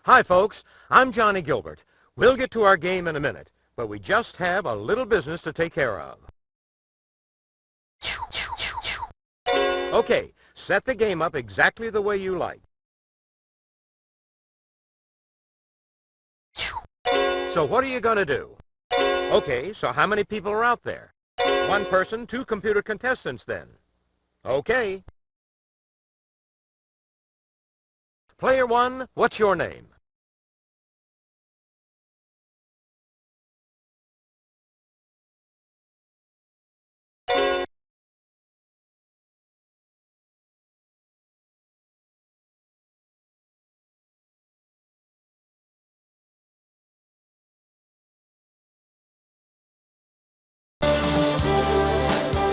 Hi, folks. I'm Johnny Gilbert. We'll get to our game in a minute, but we just have a little business to take care of. Okay, set the game up exactly the way you like. So what are you going to do? Okay, so how many people are out there? One person, two computer contestants then. Okay. Player one, what's your name?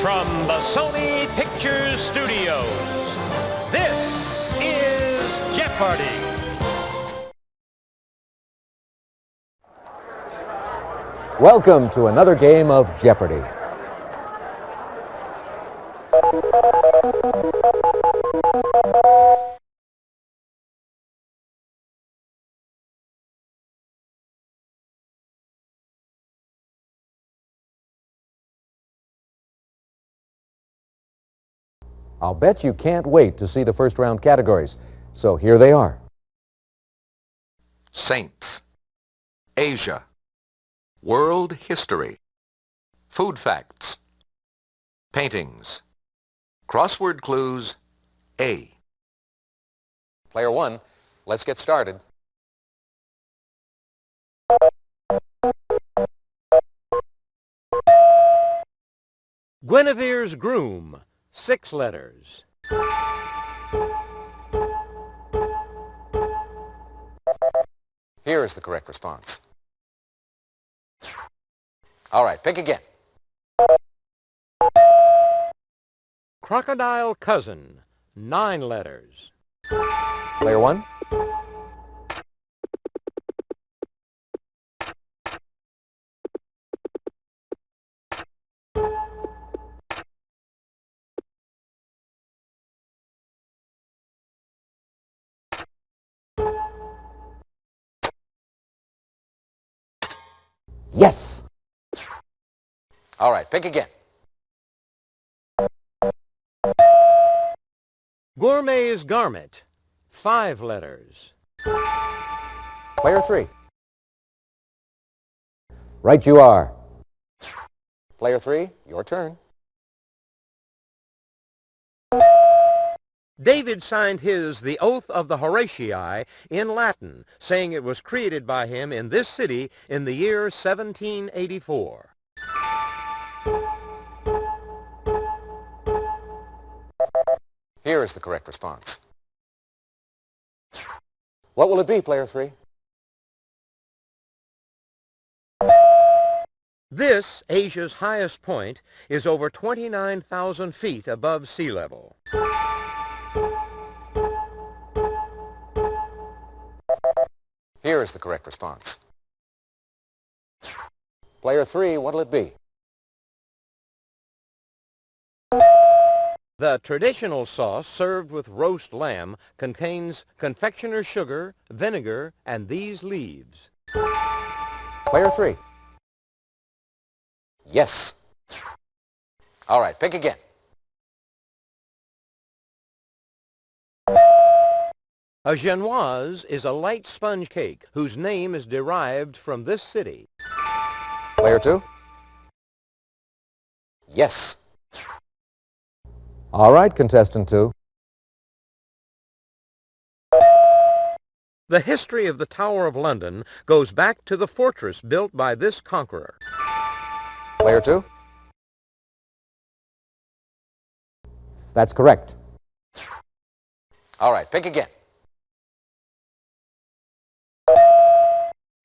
From the Sony Pictures Studios, this is Jeopardy! Welcome to another game of Jeopardy! I'll bet you can't wait to see the first round categories. So here they are. Saints, Asia, World History, Food Facts, Paintings, Crossword Clues, A. Player one, let's get started. Guinevere's groom, 6 letters. Here is the correct response. All right, pick again. Crocodile cousin, 9 letters. Player one. Yes! All right, pick again. Gourmet's garment, 5 letters. Player three. Right you are. Player three, your turn. David signed his The Oath of the Horatii in Latin, saying it was created by him in this city in the year 1784. Here is the correct response. What will it be, player three? This, Asia's highest point, is over 29,000 feet above sea level. Here is the correct response. Player three, what will it be? The traditional sauce served with roast lamb contains confectioner's sugar, vinegar, and these leaves. Player three. Yes. All right, pick again. A genoise is a light sponge cake whose name is derived from this city. Player two. Yes. All right, contestant two. The history of the Tower of London goes back to the fortress built by this conqueror. Player two. That's correct. All right, pick again.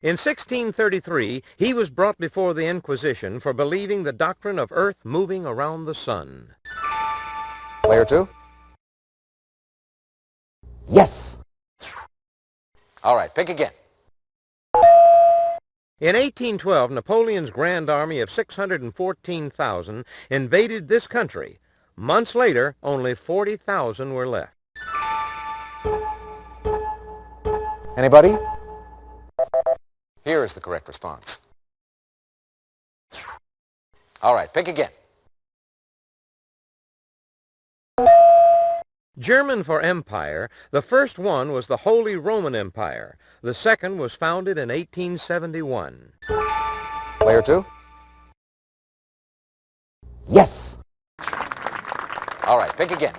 In 1633, he was brought before the Inquisition for believing the doctrine of Earth moving around the sun. Player two. Yes. All right, pick again. In 1812, Napoleon's Grand Army of 614,000 invaded this country. Months later, only 40,000 were left. Anybody? Here is the correct response. All right, pick again. German for empire, the first one was the Holy Roman Empire. The second was founded in 1871. Player 2? Yes! All right, pick again.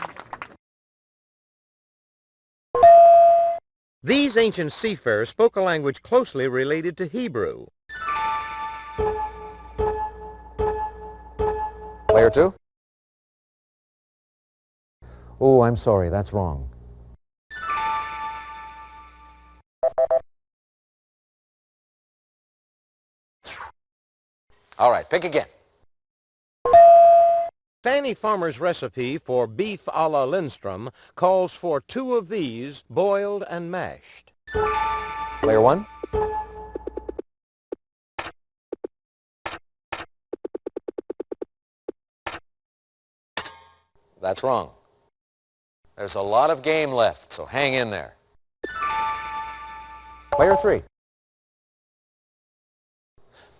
These ancient seafarers spoke a language closely related to Hebrew. Player 2? Oh, I'm sorry, that's wrong. All right, pick again. Fanny Farmer's recipe for beef a la Lindstrom calls for 2 of these boiled and mashed. Player 1? That's wrong. There's a lot of game left, so hang in there. Player 3?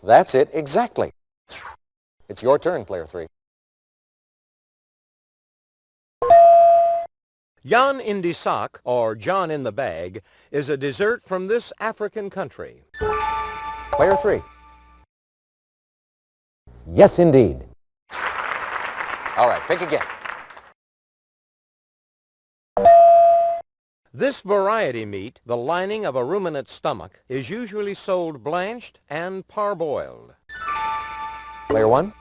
That's it exactly. It's your turn, player 3. Jan in de Zak, or John in the Bag, is a dessert from this African country. Player 3? Yes, indeed. All right, pick again. This variety meat, the lining of a ruminant's stomach, is usually sold blanched and parboiled. Player 1?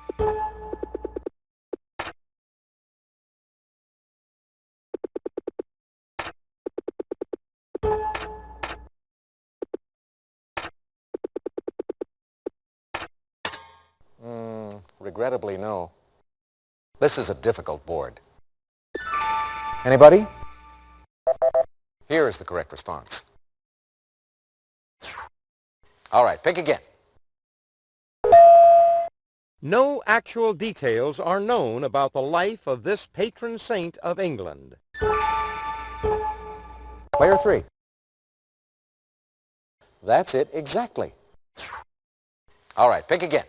Regrettably, no. This is a difficult board. Anybody? Here is the correct response. All right, pick again. No actual details are known about the life of this patron saint of England. Player 3? That's it exactly. All right, pick again.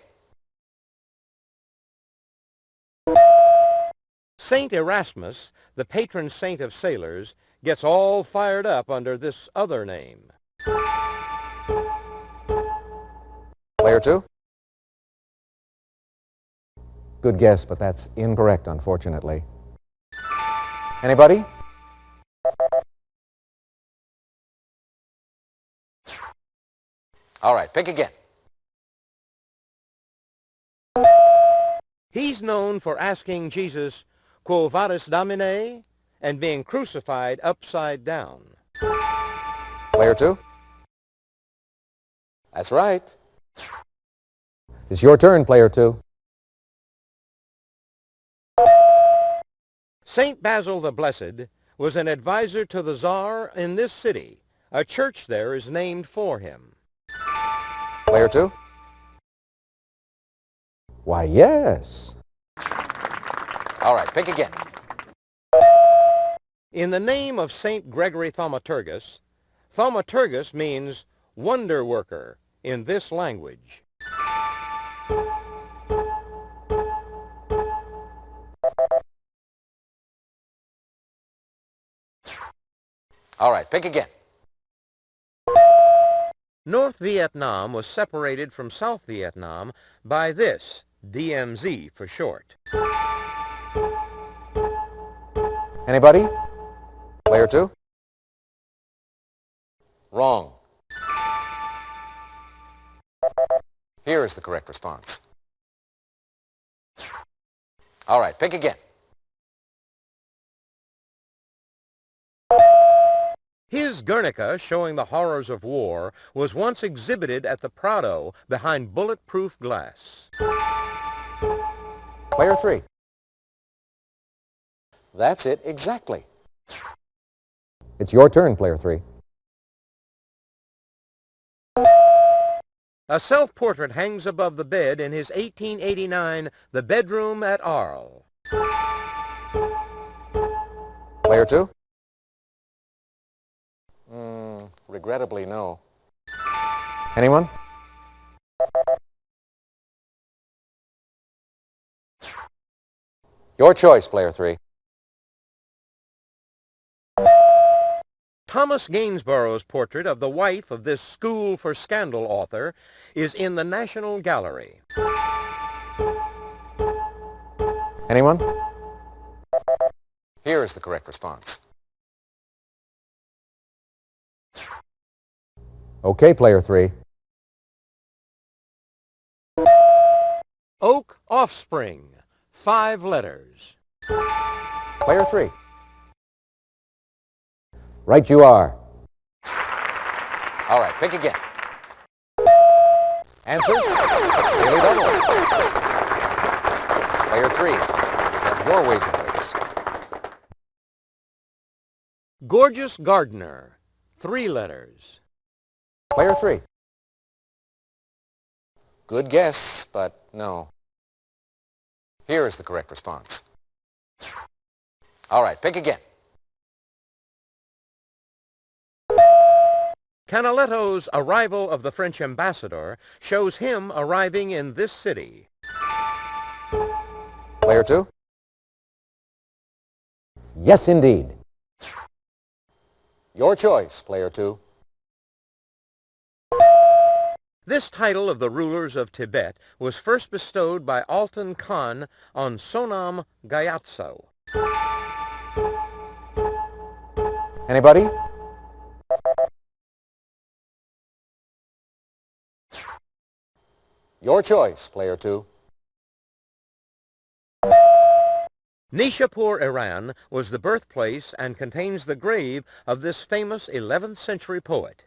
Saint Erasmus, the patron saint of sailors, gets all fired up under this other name. Player 2? Good guess, but that's incorrect, unfortunately. Anybody? All right, pick again. He's known for asking Jesus, Quo vadis Domine? And being crucified upside down. Player 2? That's right. It's your turn, player 2. Saint Basil the Blessed was an advisor to the Tsar in this city. A church there is named for him. Player 2? Why, yes. All right, pick again. In the name of Saint Gregory Thaumaturgus, Thaumaturgus means wonder worker in this language. All right, pick again. North Vietnam was separated from South Vietnam by this, DMZ for short. Anybody? Player 2? Wrong. Here is the correct response. All right, pick again. His Guernica, showing the horrors of war, was once exhibited at the Prado behind bulletproof glass. Player 3? That's it exactly. It's your turn, player 3. A self-portrait hangs above the bed in his 1889 The Bedroom at Arles. Player 2? Regrettably, no. Anyone? Your choice, Player 3. Thomas Gainsborough's portrait of the wife of this School for Scandal author is in the National Gallery. Anyone? Here is the correct response. Okay, Player 3. Oak offspring, 5 letters. Player 3. Right you are. All right, pick again. Answer? Nearly double. Player 3, you have your wager, please. Gorgeous gardener, 3 letters. Player 3. Good guess, but no. Here is the correct response. All right, pick again. Canaletto's arrival of the French ambassador shows him arriving in this city. Player 2. Yes, indeed. Your choice, Player 2. This title of the rulers of Tibet was first bestowed by Altan Khan on Sonam Gyatso. Anybody? Your choice, Player 2. Nishapur, Iran, was the birthplace and contains the grave of this famous 11th century poet.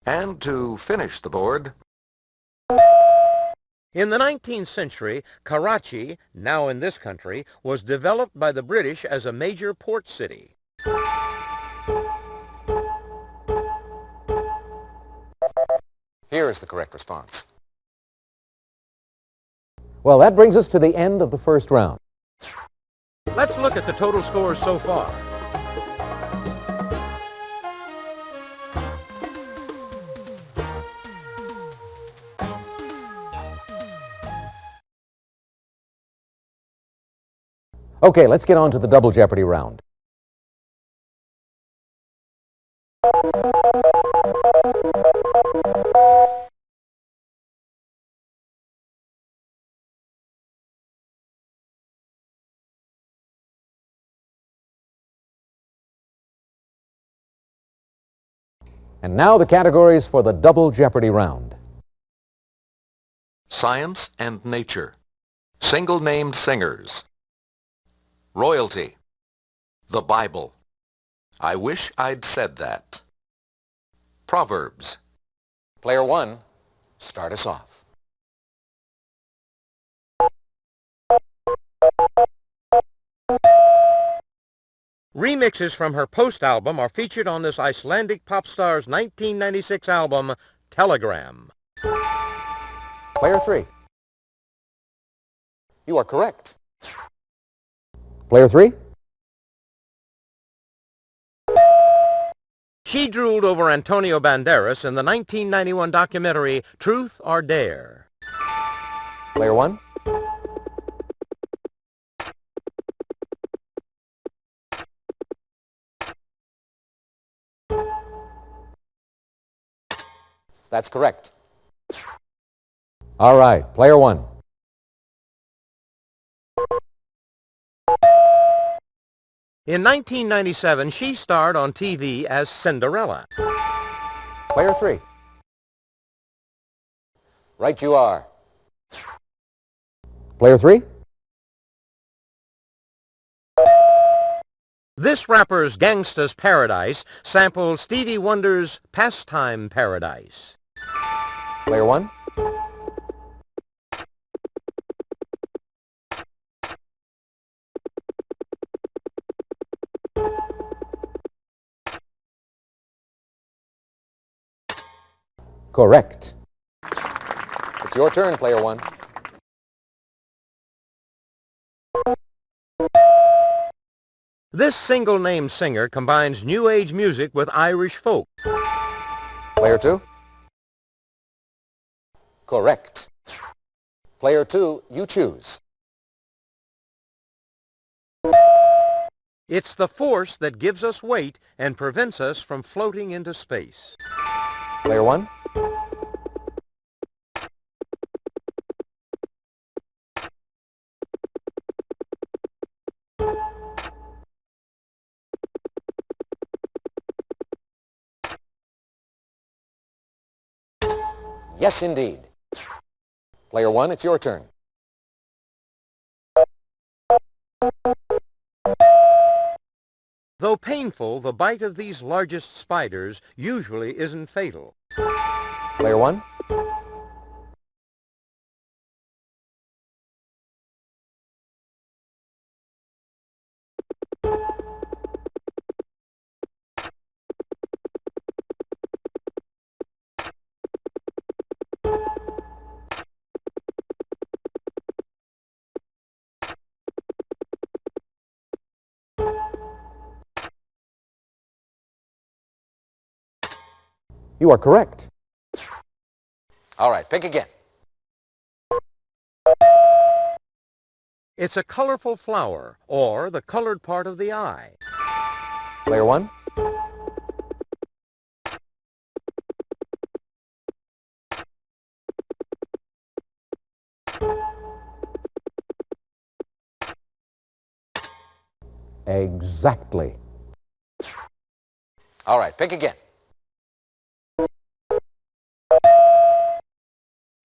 And to finish the board, In the 19th century, Karachi, now in this country, was developed by the British as a major port city. Here is the correct response. Well, that brings us to the end of the first round. Let's look at the total scores so far. Okay, let's get on to the Double Jeopardy round. And now the categories for the Double Jeopardy round. science and nature, single-named singers, royalty, the Bible, I wish I'd said that, proverbs. Player 1, start us off. Remixes from her Post album are featured on this Icelandic pop star's 1996 album, Telegram. Player 3. You are correct. Player 3. She drooled over Antonio Banderas in the 1991 documentary Truth or Dare. Player 1. That's correct. All right, Player 1. In 1997, she starred on TV as Cinderella. Player 3. Right you are. Player 3. This rapper's Gangsta's Paradise sampled Stevie Wonder's Pastime Paradise. Player 1. Correct. It's your turn, player one. This single-name singer combines New Age music with Irish folk. Player two. Correct. Player two, you choose. It's the force that gives us weight and prevents us from floating into space. Player one. Yes, indeed. Player one, it's your turn. Though painful, the bite of these largest spiders usually isn't fatal. Player one. You are correct. All right, pick again. It's a colorful flower, or the colored part of the eye. Player one. Exactly. All right, pick again.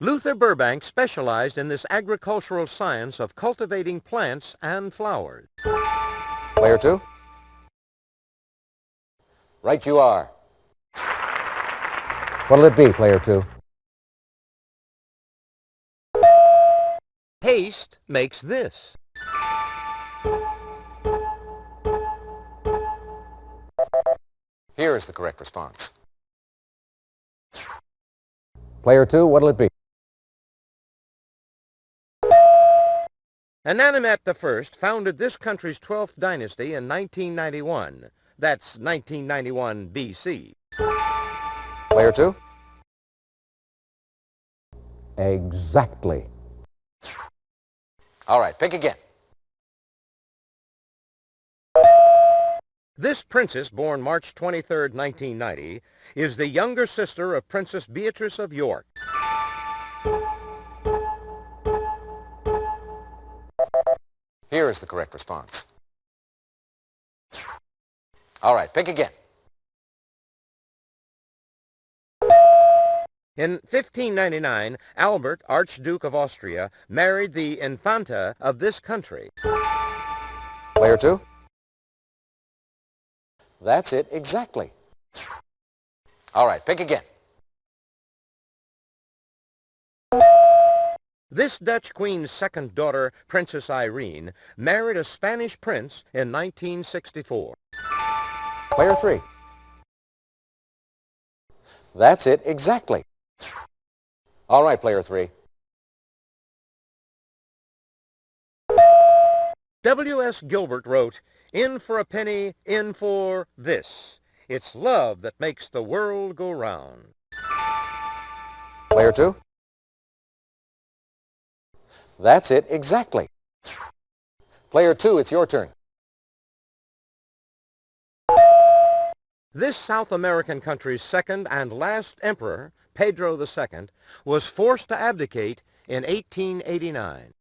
Luther Burbank specialized in this agricultural science of cultivating plants and flowers. Player two. Right you are. What'll it be, player two? Haste makes this. Here is the correct response. Player two, what'll it be? Amenemhat I founded this country's 12th dynasty in 1991. That's 1991 BC. Player two. Exactly. All right, pick again. This princess, born March 23, 1990, is the younger sister of Princess Beatrice of York. Here is the correct response. All right, pick again. In 1599, Albert, Archduke of Austria, married the Infanta of this country. Player two. That's it, exactly. All right, pick again. This Dutch queen's second daughter, Princess Irene, married a Spanish prince in 1964. Player three. That's it, exactly. All right, player three. W.S. Gilbert wrote, "In for a penny, in for this. It's love that makes the world go round." Player two. That's it, exactly. Player two, it's your turn. This South American country's second and last emperor, Pedro II, was forced to abdicate in 1889.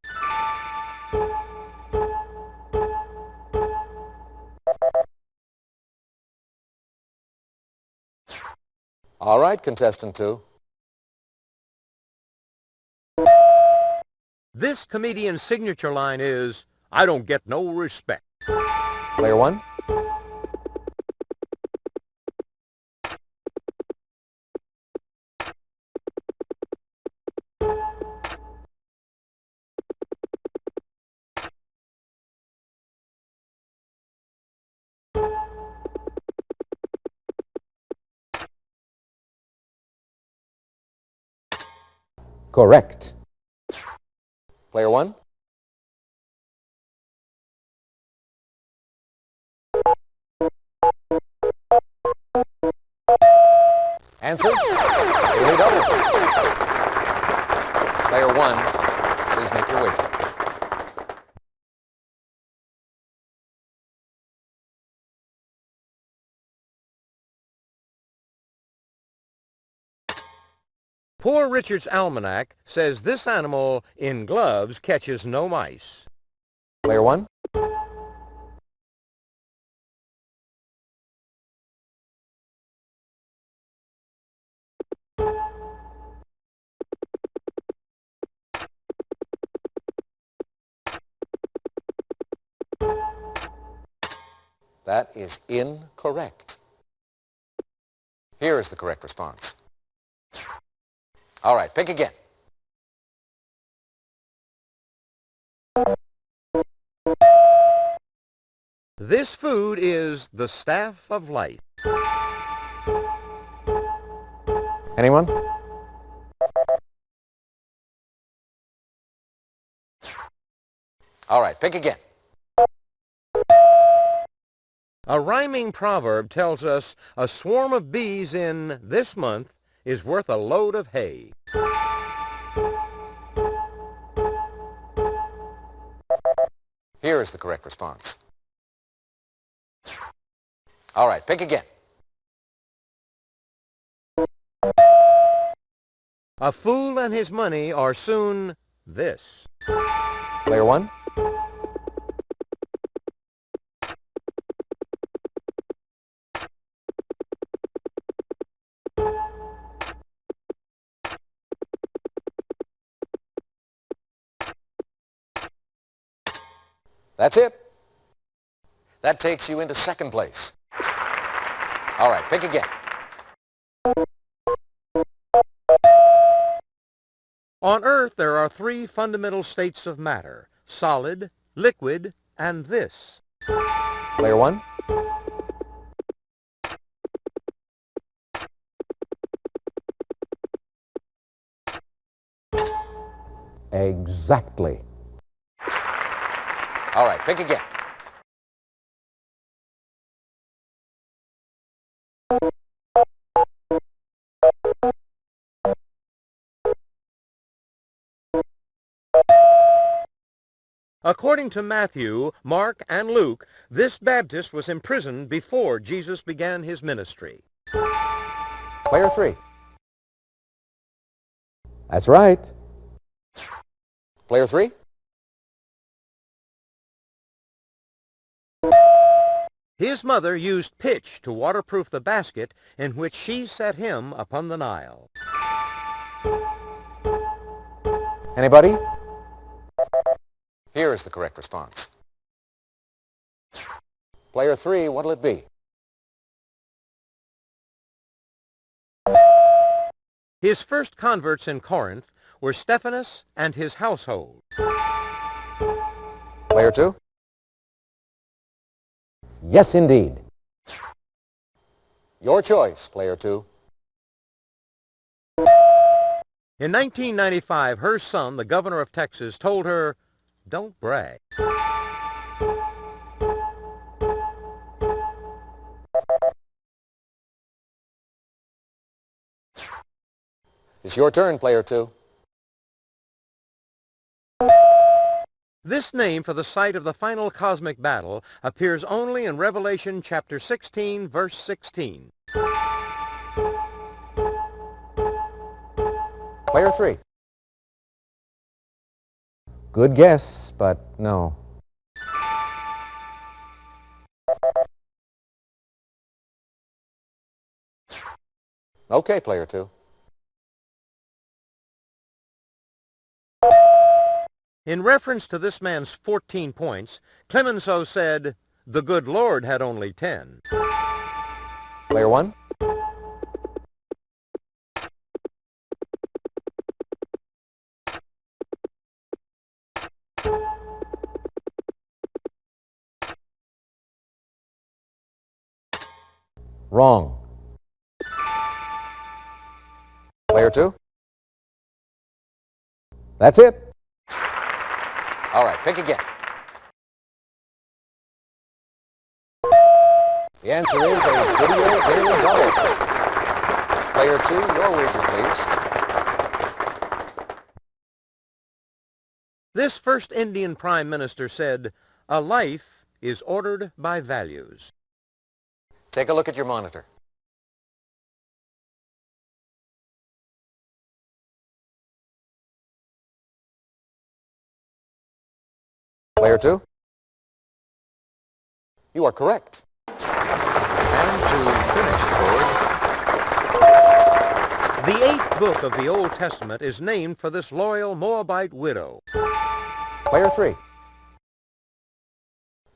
All right, contestant two. This comedian's signature line is, "I don't get no respect." Player one. Correct. Player one. Answer, Daily Double. Player one, please make your wager. Poor Richard's Almanac says this animal in gloves catches no mice. Player one. That is incorrect. Here is the correct response. All right, pick again. This food is the staff of life. Anyone? All right, pick again. A rhyming proverb tells us a swarm of bees in this month is worth a load of hay. Here is the correct response. All right, pick again. A fool and his money are soon this. Player one. That's it. That takes you into second place. All right, pick again. On Earth, there are three fundamental states of matter: solid, liquid, and this. Player one. Exactly. All right, pick again. According to Matthew, Mark, and Luke, this Baptist was imprisoned before Jesus began his ministry. Player three. That's right. Player three. His mother used pitch to waterproof the basket in which she set him upon the Nile. Anybody? Here is the correct response. Player three, what'll it be? His first converts in Corinth were Stephanus and his household. Player two. Yes, indeed. Your choice, player two. In 1995, her son, the governor of Texas, told her, "Don't brag." It's your turn, player two. This name for the site of the final cosmic battle appears only in Revelation chapter 16, verse 16. Player three. Good guess, but no. Okay, player two. In reference to this man's 14 points, Clemenceau said, "The good Lord had only 10. Player one. Wrong. Player two. That's it. All right, pick again. The answer is a video daily double. Player 2, your wager, please. This first Indian Prime Minister said, "A life is ordered by values." Take a look at your monitor. Player 2. You are correct. And to finish the board, The 8th book of the Old Testament is named for this loyal Moabite widow. Player 3.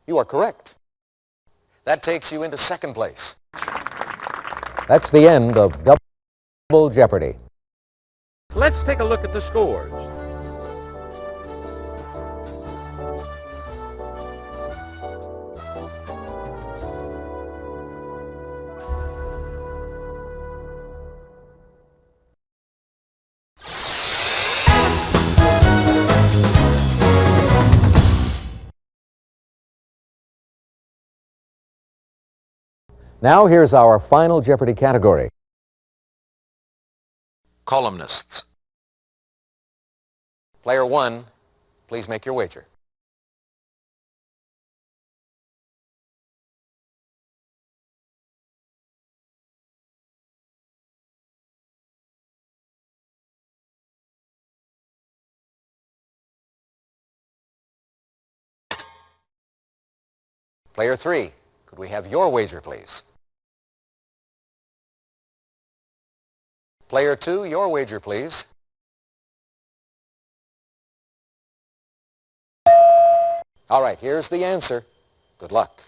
You are correct. That takes you into second place. That's the end of Double Jeopardy. Let's take a look at the scores. Now here's our final Jeopardy category. Columnists. Player 1, please make your wager. Player 3, could we have your wager, please? Player 2, your wager, please. All right, here's the answer. Good luck.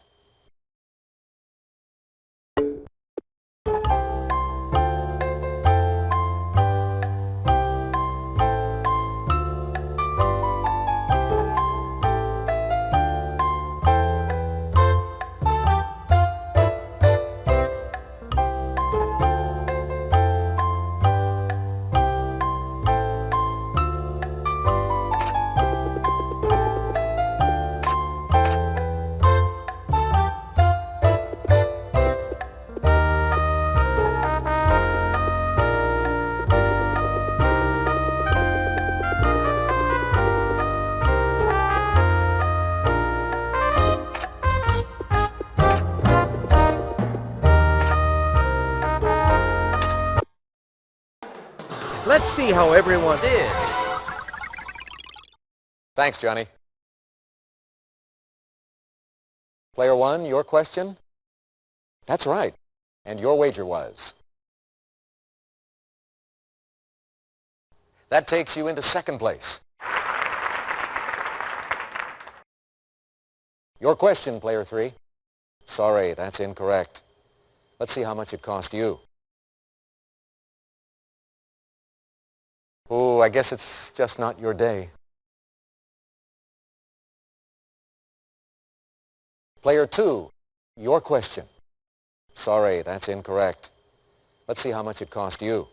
Let's see how everyone did. Thanks, Johnny. Player 1, your question? That's right. And your wager was? That takes you into second place. Your question, Player 3? Sorry, that's incorrect. Let's see how much it cost you. Oh, I guess it's just not your day. Player 2, your question. Sorry, that's incorrect. Let's see how much it cost you.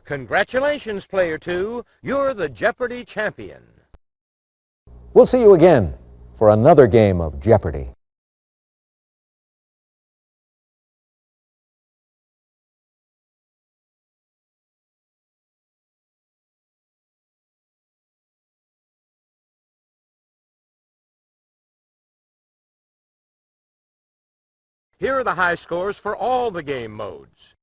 Congratulations, Player 2. You're the Jeopardy champion. We'll see you again for another game of Jeopardy! Here are the high scores for all the game modes.